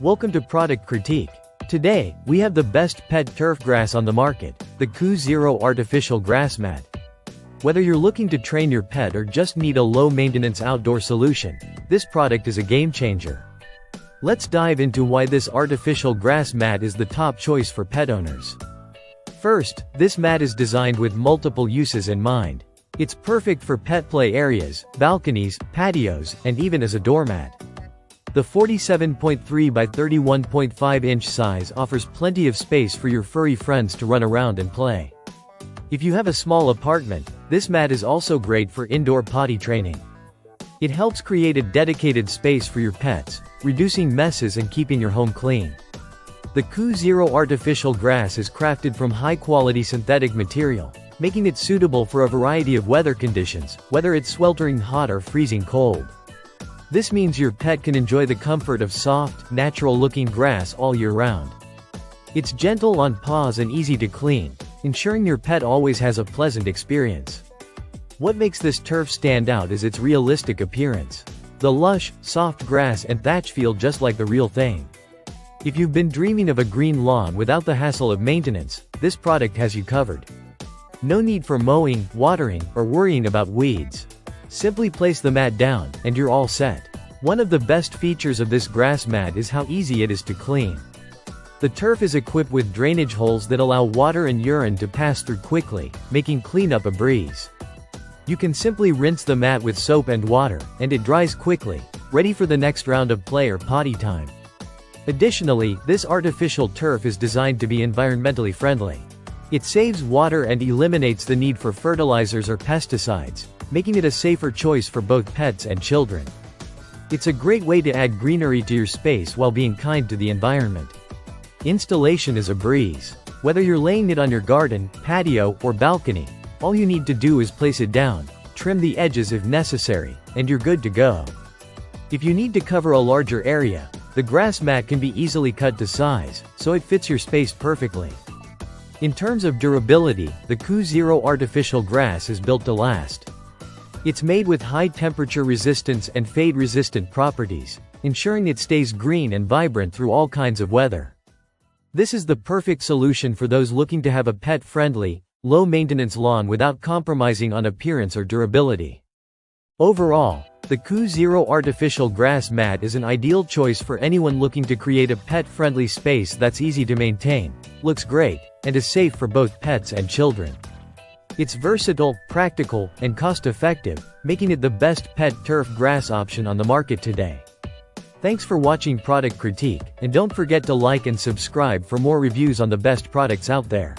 Welcome to Product Critique. Today, we have the best pet turf grass on the market, the CooZero artificial grass mat. Whether you're looking to train your pet or just need a low-maintenance outdoor solution, this product is a game-changer. Let's dive into why this artificial grass mat is the top choice for pet owners. First, this mat is designed with multiple uses in mind. It's perfect for pet play areas, balconies, patios, and even as a doormat. The 47.3 by 31.5 inch size offers plenty of space for your furry friends to run around and play. If you have a small apartment, this mat is also great for indoor potty training. It helps create a dedicated space for your pets, reducing messes and keeping your home clean. The CooZero artificial grass is crafted from high-quality synthetic material, making it suitable for a variety of weather conditions, whether it's sweltering hot or freezing cold. This means your pet can enjoy the comfort of soft, natural-looking grass all year round. It's gentle on paws and easy to clean, ensuring your pet always has a pleasant experience. What makes this turf stand out is its realistic appearance. The lush, soft grass and thatch feel just like the real thing. If you've been dreaming of a green lawn without the hassle of maintenance, this product has you covered. No need for mowing, watering, or worrying about weeds. Simply place the mat down, and you're all set. One of the best features of this grass mat is how easy it is to clean. The turf is equipped with drainage holes that allow water and urine to pass through quickly, making cleanup a breeze. You can simply rinse the mat with soap and water, and it dries quickly, ready for the next round of play or potty time. Additionally, this artificial turf is designed to be environmentally friendly. It saves water and eliminates the need for fertilizers or pesticides, making it a safer choice for both pets and children. It's a great way to add greenery to your space while being kind to the environment. Installation is a breeze. Whether you're laying it on your garden, patio, or balcony, all you need to do is place it down, trim the edges if necessary, and you're good to go. If you need to cover a larger area, the grass mat can be easily cut to size, so it fits your space perfectly. In terms of durability, the CooZero artificial grass is built to last. It's made with high temperature resistance and fade resistant properties, ensuring it stays green and vibrant through all kinds of weather. This is the perfect solution for those looking to have a pet-friendly, low-maintenance lawn without compromising on appearance or durability. Overall, the CooZero artificial grass mat is an ideal choice for anyone looking to create a pet-friendly space that's easy to maintain, looks great, and is safe for both pets and children. It's versatile, practical, and cost-effective, making it the best pet turf grass option on the market today. Thanks for watching Product Critique, and don't forget to like and subscribe for more reviews on the best products out there.